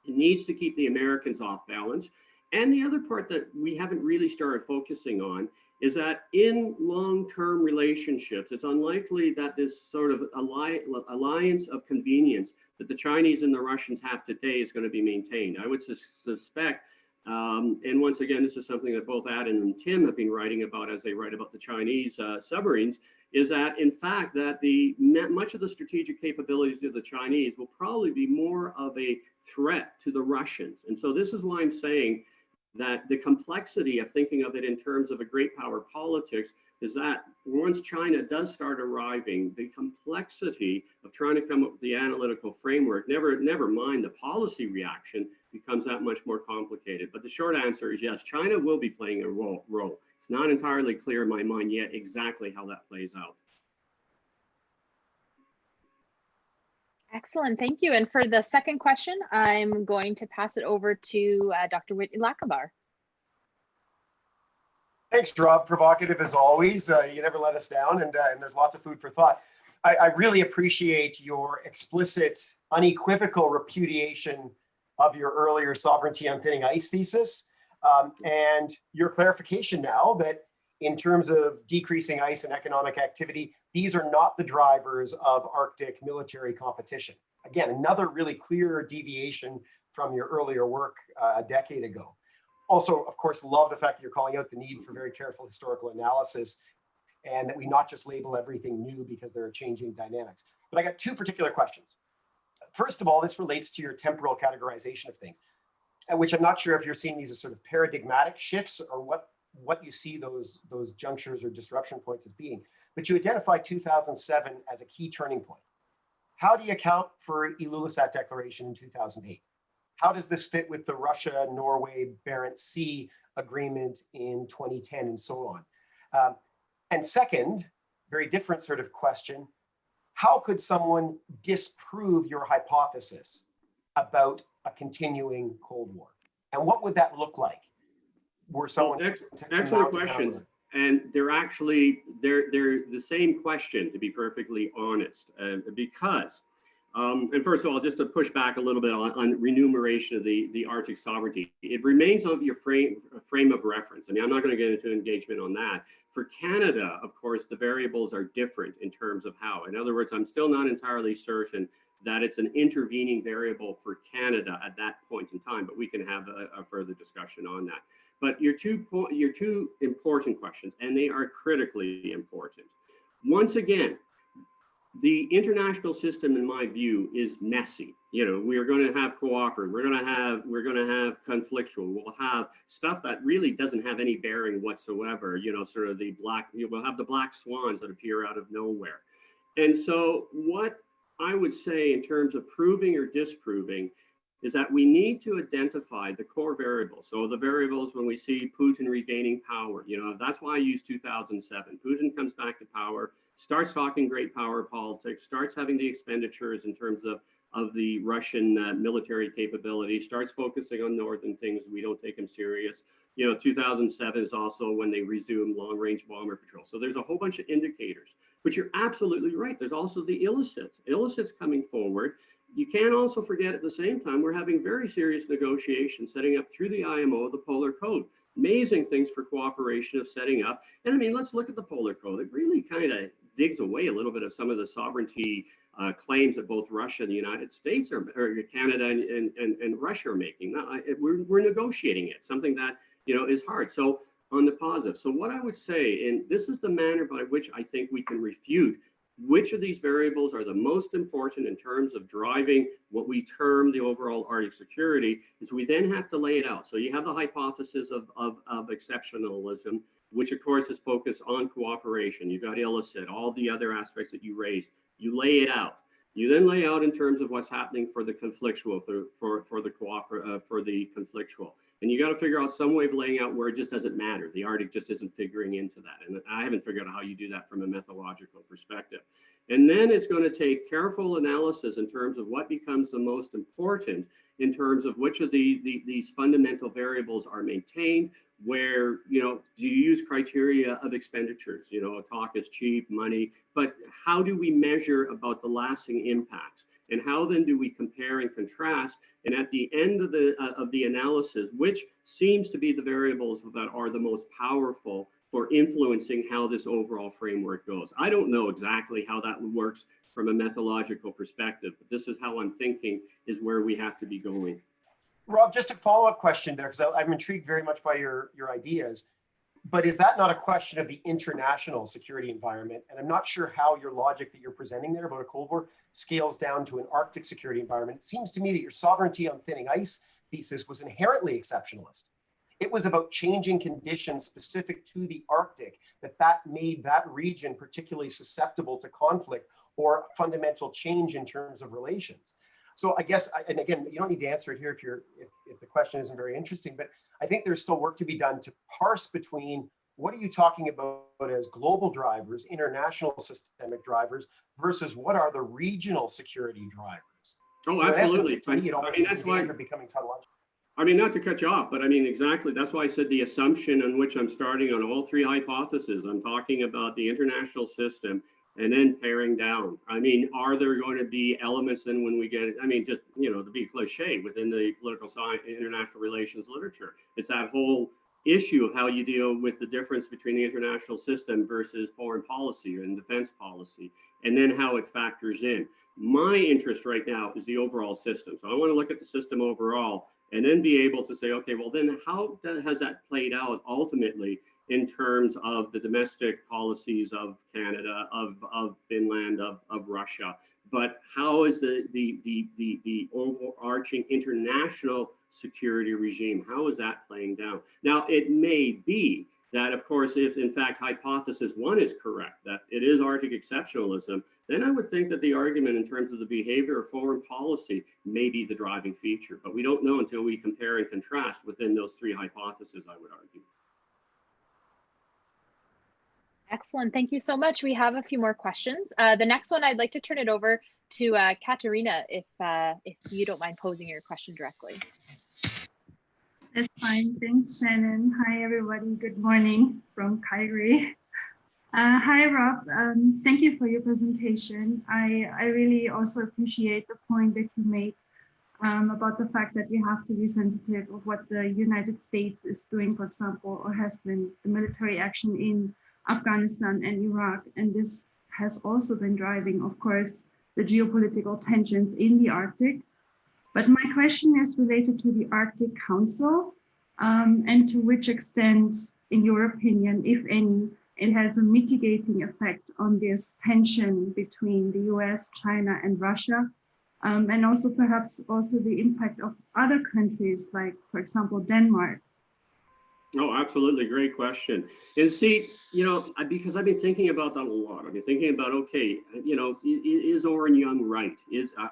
it needs to keep the Americans off balance. And the other part that we haven't really started focusing on is that in long-term relationships, it's unlikely that this sort of alliance of convenience that the Chinese and the Russians have today is going to be maintained. I would suspect, and once again, this is something that both Adam and Tim have been writing about as they write about the Chinese submarines, is that in fact that much of the strategic capabilities of the Chinese will probably be more of a threat to the Russians. And so this is why I'm saying that the complexity of thinking of it in terms of a great power politics is that once China does start arriving, the complexity of trying to come up with the analytical framework, never mind the policy reaction, becomes that much more complicated. But the short answer is yes, China will be playing a role. It's not entirely clear in my mind yet exactly how that plays out. Excellent, thank you. And for the second question, I'm going to pass it over to Dr. Whitney Lackabar. Thanks, Rob. Provocative as always. You never let us down, and there's lots of food for thought. I really appreciate your explicit, unequivocal repudiation of your earlier sovereignty on thinning ice thesis, and your clarification now that in terms of decreasing ice and economic activity, these are not the drivers of Arctic military competition. Again, another really clear deviation from your earlier work a decade ago. Also, of course, love the fact that you're calling out the need for very careful historical analysis and that we not just label everything new because there are changing dynamics. But I got two particular questions. First of all, this relates to your temporal categorization of things, which I'm not sure if you're seeing these as sort of paradigmatic shifts or what you see those junctures or disruption points as being. But you identified 2007 as a key turning point. How do you account for Ilulissat Declaration in 2008? How does this fit with the Russia-Norway Barents Sea agreement in 2010 and so on? And second, very different sort of question, how could someone disprove your hypothesis about a continuing Cold War? And what would that look like? Were someone excellent questions. And they're actually, they're the same question, to be perfectly honest, because and first of all, just to push back a little bit on remuneration of the Arctic sovereignty, it remains on your frame of reference. I mean, I'm not going to get into engagement on that. For Canada, of course, the variables are different in terms of how. In other words, I'm still not entirely certain that it's an intervening variable for Canada at that point in time, but we can have a further discussion on that. But your two important questions, and they are critically important. Once again, the international system, in my view, is messy. You know, we are going to have cooperative, we're going to have conflictual, we'll have stuff that really doesn't have any bearing whatsoever. You know, sort of we'll have the black swans that appear out of nowhere. And so what I would say in terms of proving or disproving is that we need to identify the core variables. So the variables when we see Putin regaining power, you know, that's why I use 2007. Putin comes back to power, starts talking great power politics, starts having the expenditures in terms of the Russian military capability, starts focusing on northern things. We don't take him serious. You know, 2007 is also when they resume long-range bomber patrol. So there's a whole bunch of indicators. But you're absolutely right. There's also the illicits. Illicits coming forward. You can't also forget at the same time, we're having very serious negotiations setting up through the IMO, the Polar Code. Amazing things for cooperation of setting up. And I mean, let's look at the Polar Code. It really kind of digs away a little bit of some of the sovereignty claims that both Russia and the United States or Canada and Russia are making. We're negotiating it, something that, you know, is hard. So on the positive. So what I would say, and this is the manner by which I think we can refute which of these variables are the most important in terms of driving what we term the overall Arctic security, is we then have to lay it out. So you have the hypothesis of exceptionalism, which of course is focused on cooperation. You've got illicit, all the other aspects that you raised. You lay it out. You then lay out in terms of what's happening for the conflictual, for the conflictual. And you got to figure out some way of laying out where it just doesn't matter. The Arctic just isn't figuring into that. And I haven't figured out how you do that from a methodological perspective. And then it's going to take careful analysis in terms of what becomes the most important in terms of which of these fundamental variables are maintained, where, you know, do you use criteria of expenditures? You know, talk is cheap, money, but how do we measure about the lasting impacts? And how then do we compare and contrast? And at the end of the analysis, which seems to be the variables that are the most powerful for influencing how this overall framework goes? I don't know exactly how that works from a methodological perspective, but this is how I'm thinking is where we have to be going. Rob, just a follow-up question there, because I'm intrigued very much by your ideas. But is that not a question of the international security environment? And I'm not sure how your logic that you're presenting there about a Cold War scales down to an Arctic security environment. It seems to me that your sovereignty on thinning ice thesis was inherently exceptionalist. It was about changing conditions specific to the Arctic, that made that region particularly susceptible to conflict or fundamental change in terms of relations. So I guess, and again, you don't need to answer it here if the question isn't very interesting, but I think there's still work to be done to parse between what are you talking about as global drivers, international systemic drivers, versus what are the regional security drivers. Oh, so absolutely. Essence, to me, it almost is in danger of becoming tautological. I mean, not to cut you off, but I mean, exactly. That's why I said the assumption on which I'm starting on all three hypotheses. I'm talking about the international system and then paring down. I mean, are there going to be elements then when we get, I mean, just, you know, to be cliche within the political science, international relations literature, it's that whole issue of how you deal with the difference between the international system versus foreign policy and defense policy, and then how it factors in. My interest right now is the overall system. So I want to look at the system overall and then be able to say, okay, well, then how has that played out ultimately in terms of the domestic policies of Canada, of Finland, of Russia, but how is the overarching international security regime, how is that playing down? Now, it may be that, of course, if in fact hypothesis one is correct, that it is Arctic exceptionalism, then I would think that the argument in terms of the behavior of foreign policy may be the driving feature, but we don't know until we compare and contrast within those three hypotheses, I would argue. Excellent, thank you so much. We have a few more questions. The next one, I'd like to turn it over to Katerina, if you don't mind posing your question directly. That's fine. Thanks, Shannon. Hi, everybody. Good morning from Calgary. Hi, Rob. Thank you for your presentation. I really also appreciate the point that you made about the fact that we have to be sensitive of what the United States is doing, for example, or has been the military action in Afghanistan and Iraq. And this has also been driving, of course, the geopolitical tensions in the Arctic. But my question is related to the Arctic Council and to which extent, in your opinion, if any, it has a mitigating effect on this tension between the US, China, and Russia, and also perhaps also the impact of other countries like, for example, Denmark. Oh, absolutely. Great question. And see, you know, because I've been thinking about that a lot. I've been thinking about, okay, you know, is Oren Young right?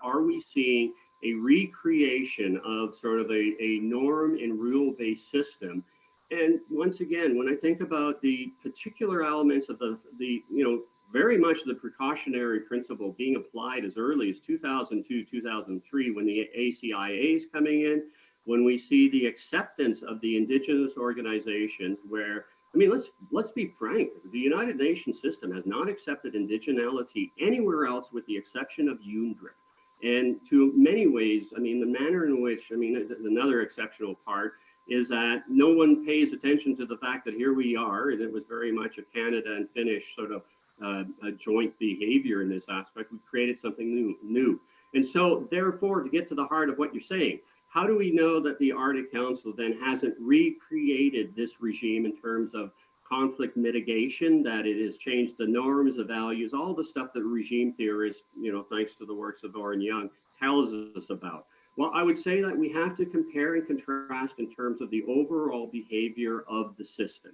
Are we seeing a recreation of sort of a norm and rule-based system? And once again, when I think about the particular elements of the you know, very much the precautionary principle being applied as early as 2002, 2003, when the ACIA is coming in, when we see the acceptance of the indigenous organizations where, I mean, let's be frank, the United Nations system has not accepted indigeneity anywhere else with the exception of UNDRIP. And to many ways, I mean, the manner in which, I mean, another exceptional part is that no one pays attention to the fact that here we are, and it was very much a Canada and Finnish sort of a joint behavior in this aspect. We created something new. And so therefore, to get to the heart of what you're saying, how do we know that the Arctic Council then hasn't recreated this regime in terms of conflict mitigation, that it has changed the norms, the values, all the stuff that regime theorists, you know, thanks to the works of Oren Young, tells us about? Well, I would say that we have to compare and contrast in terms of the overall behavior of the system.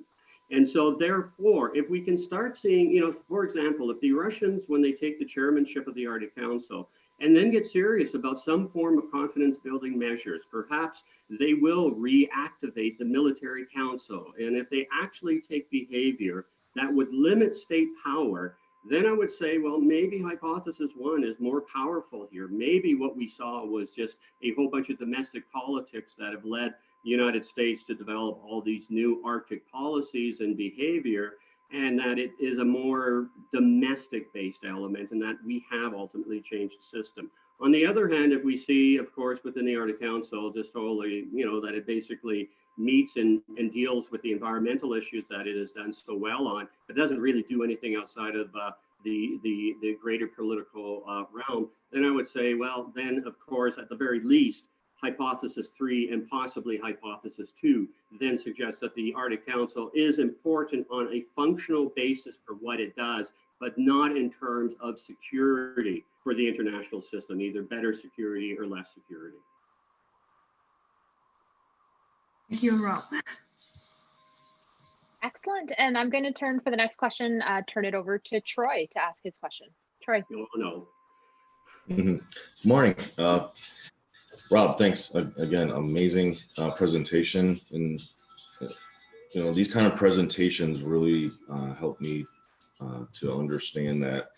And so therefore, if we can start seeing, you know, for example, if the Russians, when they take the chairmanship of the Arctic Council, and then get serious about some form of confidence building measures, perhaps they will reactivate the military council. And if they actually take behavior that would limit state power, then I would say, well, maybe hypothesis one is more powerful here. Maybe what we saw was just a whole bunch of domestic politics that have led the United States to develop all these new Arctic policies and behavior, and that it is a more domestic based element, and that we have ultimately changed the system. On the other hand, if we see, of course, within the Arctic Council, just totally, that it basically meets and deals with the environmental issues that it has done so well on, but doesn't really do anything outside of the greater political realm, then I would say, well, then of course, at the very least, hypothesis 3 and possibly hypothesis 2 then suggests that the Arctic Council is important on a functional basis for what it does, but not in terms of security for the international system, either better security or less security. Thank you, Rob. Excellent. And I'm going to turn for the next question, turn it over to Troy to ask his question. Troy. No. Morning. Rob, thanks again. Amazing presentation, and these kind of presentations really help me to understand that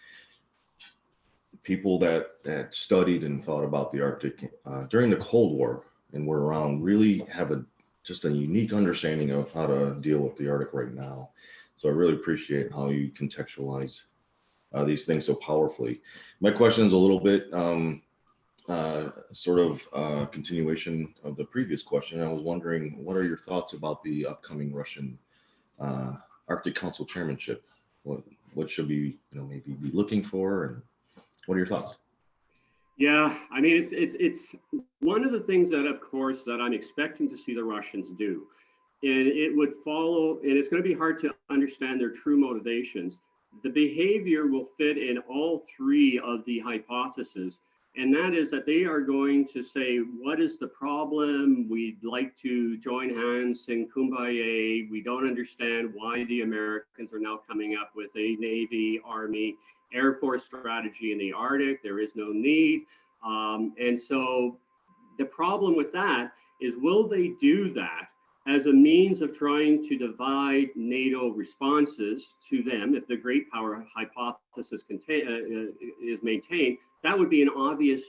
people that studied and thought about the Arctic during the Cold War and were around really have just a unique understanding of how to deal with the Arctic right now. So I really appreciate how you contextualize these things so powerfully. My question is a little bit sort of continuation of the previous question. I was wondering, what are your thoughts about the upcoming Russian Arctic Council chairmanship? What should we maybe be looking for, and what are your thoughts? Yeah, I mean, it's one of the things that, of course, that I'm expecting to see the Russians do. And it would follow, and it's going to be hard to understand their true motivations. The behavior will fit in all three of the hypotheses. And that is that they are going to say, what is the problem? We'd like to join hands, sing Kumbaya. We don't understand why the Americans are now coming up with a Navy, Army, Air Force strategy in the Arctic. There is no need. And so the problem with that is, will they do that as a means of trying to divide NATO responses to them? If the great power hypothesis is maintained, that would be an obvious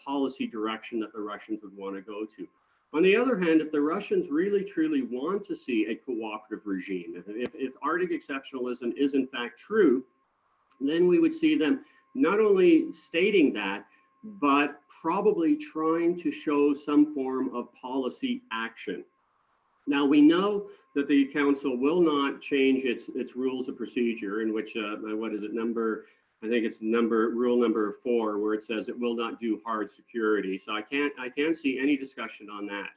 policy direction that the Russians would want to go to. On the other hand, if the Russians really truly want to see a cooperative regime, if Arctic exceptionalism is in fact true, then we would see them not only stating that, but probably trying to show some form of policy action. Now, we know that the council will not change its rules of procedure, in which, what is it, rule number 4, where it says it will not do hard security. So I can't see any discussion on that.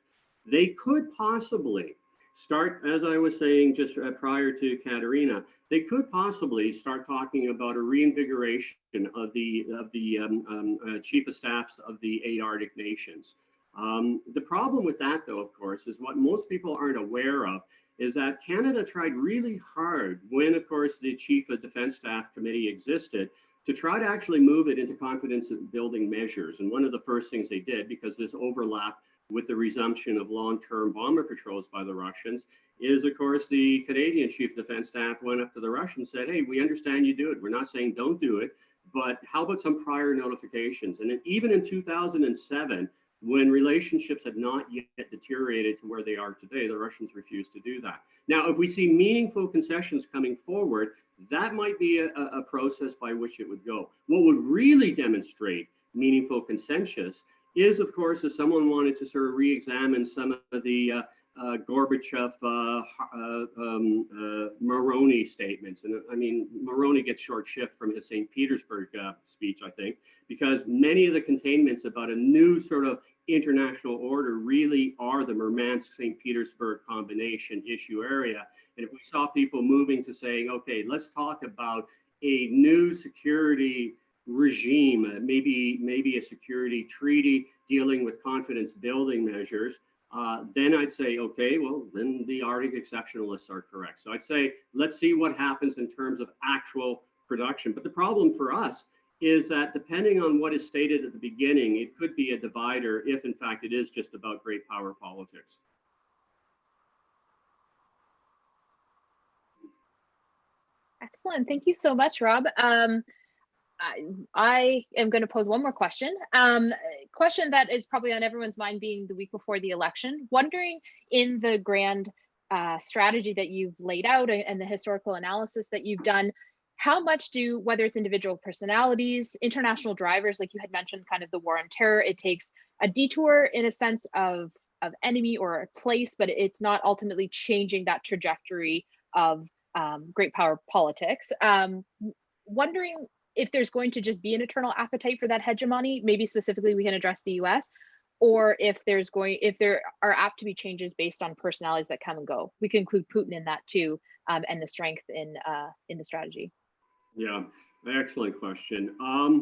They could possibly start, as I was saying just prior to Katerina, they could possibly start talking about a reinvigoration of the chief of staffs of the 8 Arctic nations. The problem with that, though, of course, is what most people aren't aware of is that Canada tried really hard when, of course, the Chief of Defense Staff Committee existed to try to actually move it into confidence building measures. And one of the first things they did, because this overlapped with the resumption of long-term bomber patrols by the Russians, is, of course, the Canadian Chief of Defense Staff went up to the Russians and said, hey, we understand you do it. We're not saying don't do it, but how about some prior notifications? And then even in 2007, when relationships had not yet deteriorated to where they are today, the Russians refused to do that. Now, if we see meaningful concessions coming forward, that might be a process by which it would go. What would really demonstrate meaningful consensus is, of course, if someone wanted to sort of re-examine some of the Gorbachev, Moroni statements. And I mean, Moroni gets short shift from his St. Petersburg speech, I think, because many of the containments about a new sort of international order really are the Murmansk-St. Petersburg combination issue area. And if we saw people moving to saying, okay, let's talk about a new security regime, maybe a security treaty dealing with confidence building measures, then I'd say, okay, well, then the Arctic exceptionalists are correct. So I'd say, let's see what happens in terms of actual production. But the problem for us is that depending on what is stated at the beginning, it could be a divider if in fact it is just about great power politics. Excellent. Thank you so much, Rob. I am going to pose one more question. Question that is probably on everyone's mind, being the week before the election. Wondering, in the grand strategy that you've laid out and the historical analysis that you've done, how much do, whether it's individual personalities, international drivers, like you had mentioned, kind of the war on terror, it takes a detour in a sense of enemy or a place, but it's not ultimately changing that trajectory of great power politics. Wondering if there's going to just be an eternal appetite for that hegemony, maybe specifically we can address the US, or if there are apt to be changes based on personalities that come and go. We can include Putin in that too, and the strength in the strategy. Yeah, excellent question.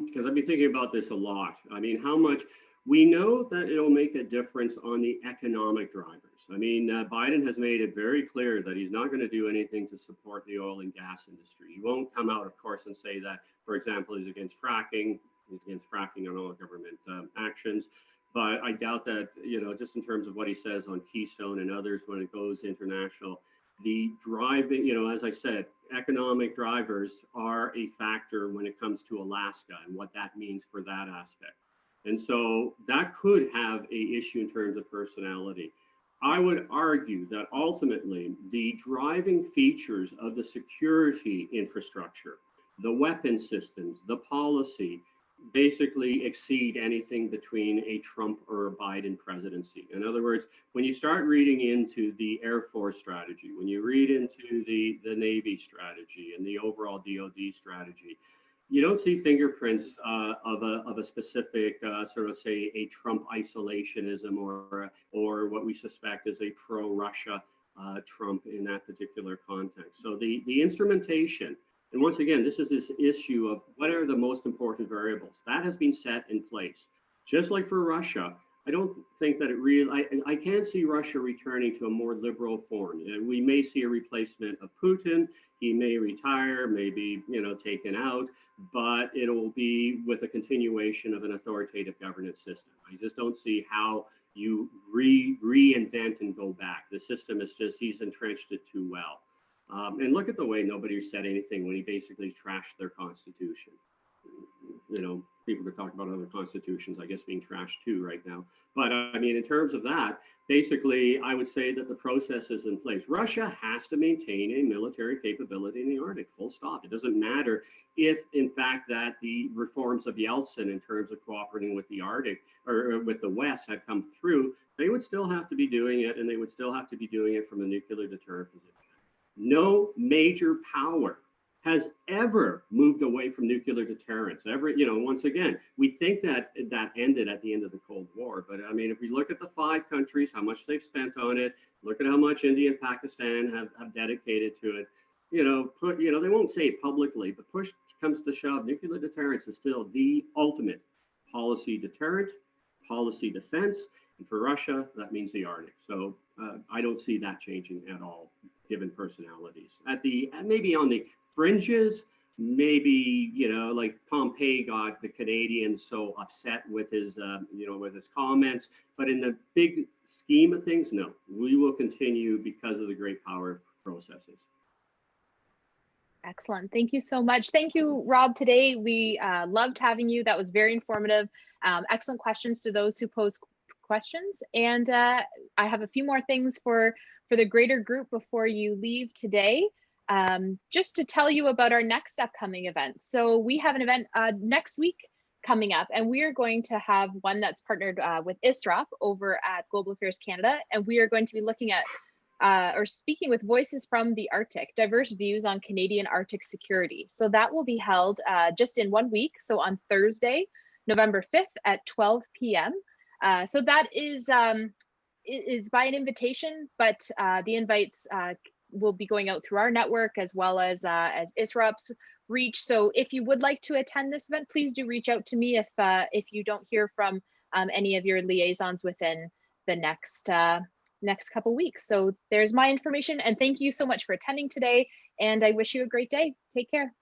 Because I've been thinking about this a lot. I mean, how much we know that it'll make a difference on the economic drivers. I mean, Biden has made it very clear that he's not going to do anything to support the oil and gas industry. He won't come out, of course, and say that, for example, he's against fracking. He's against fracking on all government actions. But I doubt that, you know, just in terms of what he says on Keystone and others when it goes international, the driving, you know, as I said, economic drivers are a factor when it comes to Alaska and what that means for that aspect. And so that could have an issue in terms of personality. I would argue that ultimately the driving features of the security infrastructure, the weapon systems, the policy, basically exceed anything between a Trump or a Biden presidency. In other words, when you start reading into the Air Force strategy, when you read into the Navy strategy and the overall DoD strategy, you don't see fingerprints of a specific sort of, say, a Trump isolationism or what we suspect is a pro-Russia Trump in that particular context. So the instrumentation, and once again, this is this issue of what are the most important variables that has been set in place. Just like for Russia, I don't think that it really, I can't see Russia returning to a more liberal form. We may see a replacement of Putin. He may retire, maybe, you know, taken out, but it'll be with a continuation of an authoritative governance system. I just don't see how you reinvent and go back. The system is just, he's entrenched it too well. And look at the way nobody said anything when he basically trashed their constitution. You know, people could talk about other constitutions, I guess, being trashed too right now. But I mean, in terms of that, basically, I would say that the process is in place. Russia has to maintain a military capability in the Arctic, full stop. It doesn't matter if, in fact, that the reforms of Yeltsin in terms of cooperating with the Arctic or with the West had come through, they would still have to be doing it, and they would still have to be doing it from a nuclear deterrent position. No major power has ever moved away from nuclear deterrence. You know, once again, we think that that ended at the end of the Cold War. But I mean, if we look at the 5 countries, how much they've spent on it, look at how much India and Pakistan have dedicated to it, you know, they won't say it publicly, but push comes to shove, nuclear deterrence is still the ultimate policy deterrent, policy defense. And for Russia, that means the Arctic. So I don't see that changing at all, given personalities. Maybe on the fringes, maybe, you know, like Pompeo got the Canadians so upset with his, you know, with his comments. But in the big scheme of things, no, we will continue because of the great power processes. Excellent. Thank you so much. Thank you, Rob. Today, we loved having you. That was very informative. Excellent questions to those who posed questions. And I have a few more things for the greater group before you leave today. Just to tell you about our next upcoming events. So we have an event next week coming up, and we are going to have one that's partnered with ISROP over at Global Affairs Canada. And we are going to be looking at or speaking with voices from the Arctic, diverse views on Canadian Arctic security. So that will be held just in 1 week. So on Thursday, November 5th at 12 p.m. So that is by an invitation, but the invites will be going out through our network as well as ISROP's reach. So if you would like to attend this event, please do reach out to me if you don't hear from any of your liaisons within the next couple weeks. So there's my information, and thank you so much for attending today, and I wish you a great day. Take care.